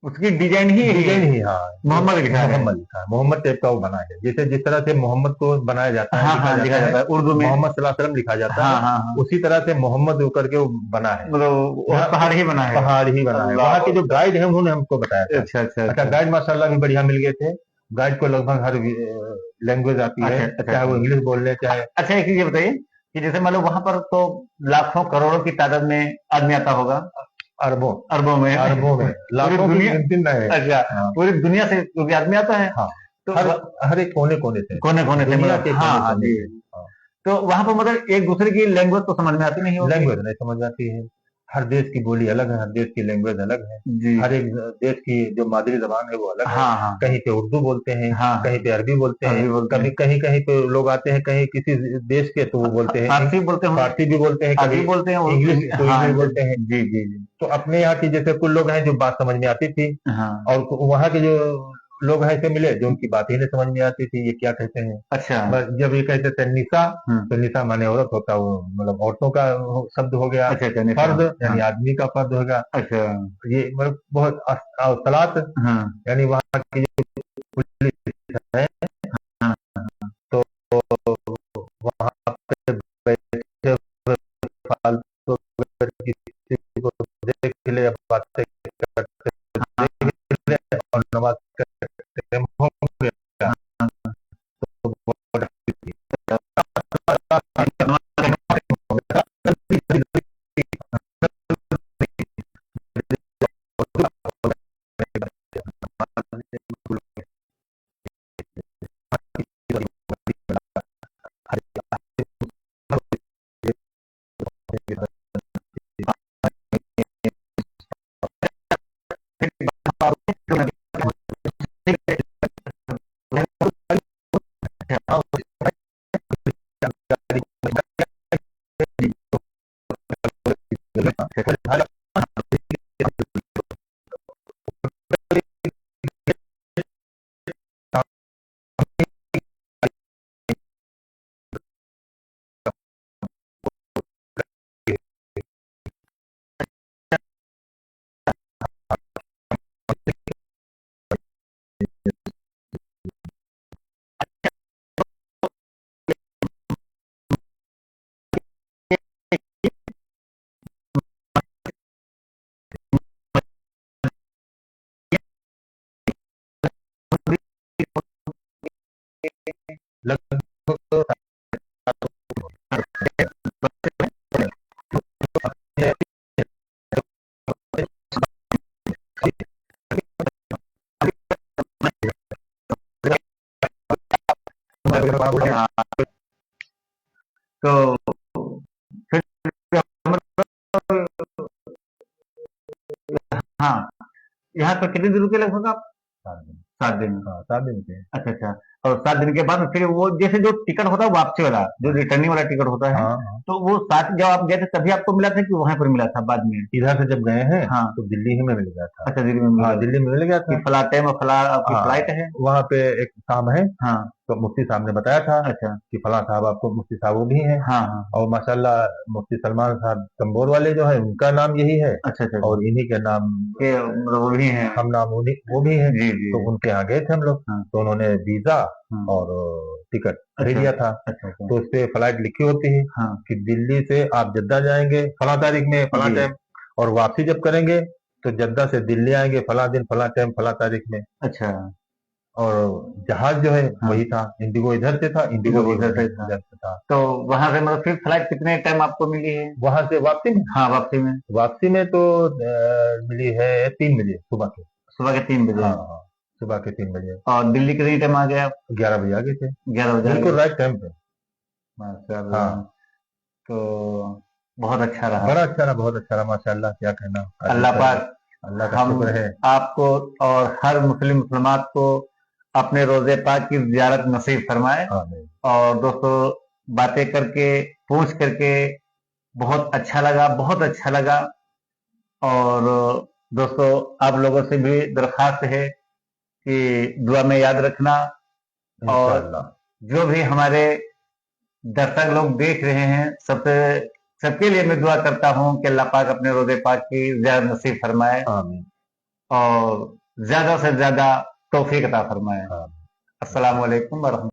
[SPEAKER 1] उसकी डिजाइन ही
[SPEAKER 2] डिजाइन ही, हाँ,
[SPEAKER 1] मोहम्मद लिखा है।
[SPEAKER 2] मोहम्मद लिखा है, मोहम्मद टाइप का वो बना है, जैसे जिस तरह से मोहम्मद को बनाया जाता है,
[SPEAKER 1] हाँ हाँ, लिखा जाता है उर्दू में,
[SPEAKER 2] मोहम्मद सल्लल्लाहु अलैहि वसल्लम लिखा जाता
[SPEAKER 1] हाँ
[SPEAKER 2] है,
[SPEAKER 1] हाँ हाँ,
[SPEAKER 2] उसी तरह से मोहम्मद होकर के वो बना है,
[SPEAKER 1] मतलब
[SPEAKER 2] यहाँ
[SPEAKER 1] पहाड़ ही बना है।
[SPEAKER 2] पहाड़ ही बना है।
[SPEAKER 1] अल्लाह,
[SPEAKER 2] वहाँ के जो गाइड है उन्होंने हमको बताया था।
[SPEAKER 1] अच्छा अच्छा
[SPEAKER 2] अच्छा,
[SPEAKER 1] अच्छा
[SPEAKER 2] गाइड माशाल्लाह भी बढ़िया मिल गए थे। गाइड को लगभग हर लैंग्वेज आती है,
[SPEAKER 1] अच्छा अच्छा
[SPEAKER 2] चाहे वो
[SPEAKER 1] अच्छा।
[SPEAKER 2] इंग्लिश बोल ले, चाहे
[SPEAKER 1] अच्छा, एक चीज ये बताइए कि जैसे मान लो वहां पर तो लाखों करोड़ों की तादाद में आदमी आता होगा,
[SPEAKER 2] अरबों
[SPEAKER 1] अरबों में,
[SPEAKER 2] अरबों में,
[SPEAKER 1] पूरी
[SPEAKER 2] लाखों की
[SPEAKER 1] दुनिया,
[SPEAKER 2] गिनती नहीं है।
[SPEAKER 1] अच्छा,
[SPEAKER 2] हाँ
[SPEAKER 1] पूरी दुनिया से क्योंकि आदमी आता है,
[SPEAKER 2] हाँ,
[SPEAKER 1] तो
[SPEAKER 2] हर हर एक कोने कोने से,
[SPEAKER 1] कोने कोने से,
[SPEAKER 2] दुनिया
[SPEAKER 1] मतलब
[SPEAKER 2] के
[SPEAKER 1] हाँ
[SPEAKER 2] कोने
[SPEAKER 1] हाँ
[SPEAKER 2] कोने
[SPEAKER 1] जी,
[SPEAKER 2] से। हाँ,
[SPEAKER 1] तो वहां पर मतलब एक दूसरे की लैंग्वेज तो समझ में आती नहीं होगी।
[SPEAKER 2] लैंग्वेज नहीं समझ आती है, हर देश की बोली अलग है, हर देश की लैंग्वेज अलग है,
[SPEAKER 1] जी,
[SPEAKER 2] हर एक देश की जो मादरी जबान है वो अलग है।
[SPEAKER 1] हाँ हाँ
[SPEAKER 2] कहीं पे उर्दू बोलते हैं,
[SPEAKER 1] हाँ
[SPEAKER 2] कहीं
[SPEAKER 1] हाँ,
[SPEAKER 2] पे अरबी बोलते हैं,
[SPEAKER 1] अरबी बोलते
[SPEAKER 2] कभी
[SPEAKER 1] हैं,
[SPEAKER 2] कहीं कहीं पे लोग आते हैं, कहीं किसी देश के तो वो बोलते हैं
[SPEAKER 1] फारसी बोलते होंगे,
[SPEAKER 2] फारसी भी बोलते हैं,
[SPEAKER 1] फारसी
[SPEAKER 2] कभी
[SPEAKER 1] बोलते हैं
[SPEAKER 2] इंग्लिश तो
[SPEAKER 1] हाँ
[SPEAKER 2] इंग्लिश
[SPEAKER 1] जी
[SPEAKER 2] बोलते हैं।
[SPEAKER 1] जी जी जी,
[SPEAKER 2] तो अपने यहाँ की जैसे कुछ लोग हैं जो बात समझ में आती थी,
[SPEAKER 1] हाँ,
[SPEAKER 2] और वहाँ के जो लोग हैं ऐसे मिले जो उनकी बात ही नहीं समझ में आती थी, ये क्या कहते हैं।
[SPEAKER 1] अच्छा,
[SPEAKER 2] बस जब ये कहते थे निशा,
[SPEAKER 1] हम्म,
[SPEAKER 2] तो निशा माने औरत होता, वो मतलब औरतों का शब्द हो गया।
[SPEAKER 1] अच्छा अच्छा, निशा,
[SPEAKER 2] फर्द
[SPEAKER 1] हाँ,
[SPEAKER 2] यानी आदमी का फर्द होगा।
[SPEAKER 1] अच्छा,
[SPEAKER 2] ये मतलब बहुत सलात
[SPEAKER 1] हाँ
[SPEAKER 2] यानी वहाँ की जो पुलिस है,
[SPEAKER 1] हाँ,
[SPEAKER 2] तो वहाँ पे बैठे हुए फालतू अगर किसी को देख ले या बातें करते
[SPEAKER 1] हाँ
[SPEAKER 2] देख ले और नमाज करते टाइम हो गया,
[SPEAKER 1] हाँ,
[SPEAKER 2] तो वो डांटती थी। लगभग
[SPEAKER 1] हाँ, तो फिर हाँ, यहाँ पर कितने दिन रुके लगभग आप?
[SPEAKER 2] 7 दिन।
[SPEAKER 1] 7 दिन,
[SPEAKER 2] हाँ, 7 दिन के।
[SPEAKER 1] अच्छा अच्छा, और 7 दिन के बाद में फिर वो जैसे जो टिकट होता है वापसी वाला, जो
[SPEAKER 2] हाँ
[SPEAKER 1] रिटर्निंग वाला टिकट होता है,
[SPEAKER 2] हाँ हाँ।
[SPEAKER 1] तो वो साथ जब आप गए थे तभी आपको मिला था कि वहां पर मिला था बाद में?
[SPEAKER 2] इधर से जब गए हैं
[SPEAKER 1] हाँ,
[SPEAKER 2] तो दिल्ली ही में मिल गया था।
[SPEAKER 1] अच्छा, दिल्ली में मिल
[SPEAKER 2] हाँ,
[SPEAKER 1] गया
[SPEAKER 2] दिल्ली में मिल गया
[SPEAKER 1] कि
[SPEAKER 2] था।
[SPEAKER 1] फला टाइम और फला आपकी
[SPEAKER 2] हाँ,
[SPEAKER 1] फ्लाइट है।
[SPEAKER 2] वहाँ पे एक साहब है,
[SPEAKER 1] हाँ,
[SPEAKER 2] तो मुफ्ती साहब ने बताया था
[SPEAKER 1] अच्छा,
[SPEAKER 2] कि फला साहब आपको, मुफ्ती साहब वो भी हैं,
[SPEAKER 1] हाँ हाँ,
[SPEAKER 2] और माशाल्लाह मुफ्ती सलमान साहब कंबोर वाले जो है उनका नाम यही है,
[SPEAKER 1] अच्छा अच्छा अच्छा,
[SPEAKER 2] और इन्हीं के नाम
[SPEAKER 1] के मतलब वो भी हैं,
[SPEAKER 2] हम नाम उन्हीं वो भी है।
[SPEAKER 1] जी जी,
[SPEAKER 2] तो उनके यहाँ गए थे हम लोग,
[SPEAKER 1] हाँ
[SPEAKER 2] तो उन्होंने वीजा
[SPEAKER 1] हाँ,
[SPEAKER 2] और टिकट दे
[SPEAKER 1] अच्छा
[SPEAKER 2] दिया था।
[SPEAKER 1] अच्छा अच्छा,
[SPEAKER 2] तो उस पे फ्लाइट लिखी होती है
[SPEAKER 1] हाँ
[SPEAKER 2] कि दिल्ली से आप जद्दा जाएंगे फला तारीख में फला
[SPEAKER 1] जी,
[SPEAKER 2] टाइम, और वापसी जब करेंगे तो जद्दा से दिल्ली आएंगे फला दिन फला टाइम फला तारीख में।
[SPEAKER 1] अच्छा,
[SPEAKER 2] और जहाज जो है
[SPEAKER 1] हाँ,
[SPEAKER 2] वही था, इंडिगो इधर से था, इंडिगो
[SPEAKER 1] इंडिगो
[SPEAKER 2] ही
[SPEAKER 1] उधर
[SPEAKER 2] उधर
[SPEAKER 1] से था,
[SPEAKER 2] उधर से था।
[SPEAKER 1] तो वहां से मतलब फिर फ्लाइट कितने टाइम आपको मिली है?
[SPEAKER 2] वहां से वापसी में,
[SPEAKER 1] हाँ, वापसी में
[SPEAKER 2] वापसी में तो मिली है 3 बजे सुबह के।
[SPEAKER 1] सुबह के 3 बजे,
[SPEAKER 2] हाँ हाँ, सुबह के 3 बजे,
[SPEAKER 1] और दिल्ली कितने टाइम आ गए आप?
[SPEAKER 2] 11 बजे आ गए थे,
[SPEAKER 1] 11 बजे आ
[SPEAKER 2] बिल्कुल
[SPEAKER 1] गए,
[SPEAKER 2] राइट टाइम पे।
[SPEAKER 1] माशाल्लाह,
[SPEAKER 2] हाँ,
[SPEAKER 1] तो बहुत अच्छा रहा।
[SPEAKER 2] बड़ा अच्छा रहा, बहुत अच्छा रहा माशाल्लाह, क्या कहना, आदमी
[SPEAKER 1] अल्लाह
[SPEAKER 2] का
[SPEAKER 1] पाक
[SPEAKER 2] अल्लाह का
[SPEAKER 1] हम
[SPEAKER 2] शुक्र है।
[SPEAKER 1] आपको और हर मुस्लिम मुसलमान को अपने रोजे पाक की जियारत नसीब फरमाए।
[SPEAKER 2] आमीन।
[SPEAKER 1] और दोस्तों, बातें करके, पूछ करके बहुत अच्छा लगा, बहुत अच्छा लगा। और दोस्तों, आप लोगों से भी दरख्वास्त है कि दुआ में याद रखना, और
[SPEAKER 2] इंशाअल्लाह।
[SPEAKER 1] जो भी हमारे दर्शक लोग देख रहे हैं, सबसे सबके लिए मैं दुआ करता हूँ कि अल्लाह पाक अपने रोजे पाक की ज़ियारत नसीब फरमाए।
[SPEAKER 2] आमीन।
[SPEAKER 1] और ज्यादा से ज्यादा तौफीक अता फरमाए।
[SPEAKER 2] हाँ।
[SPEAKER 1] अस्सलाम वालेकुम।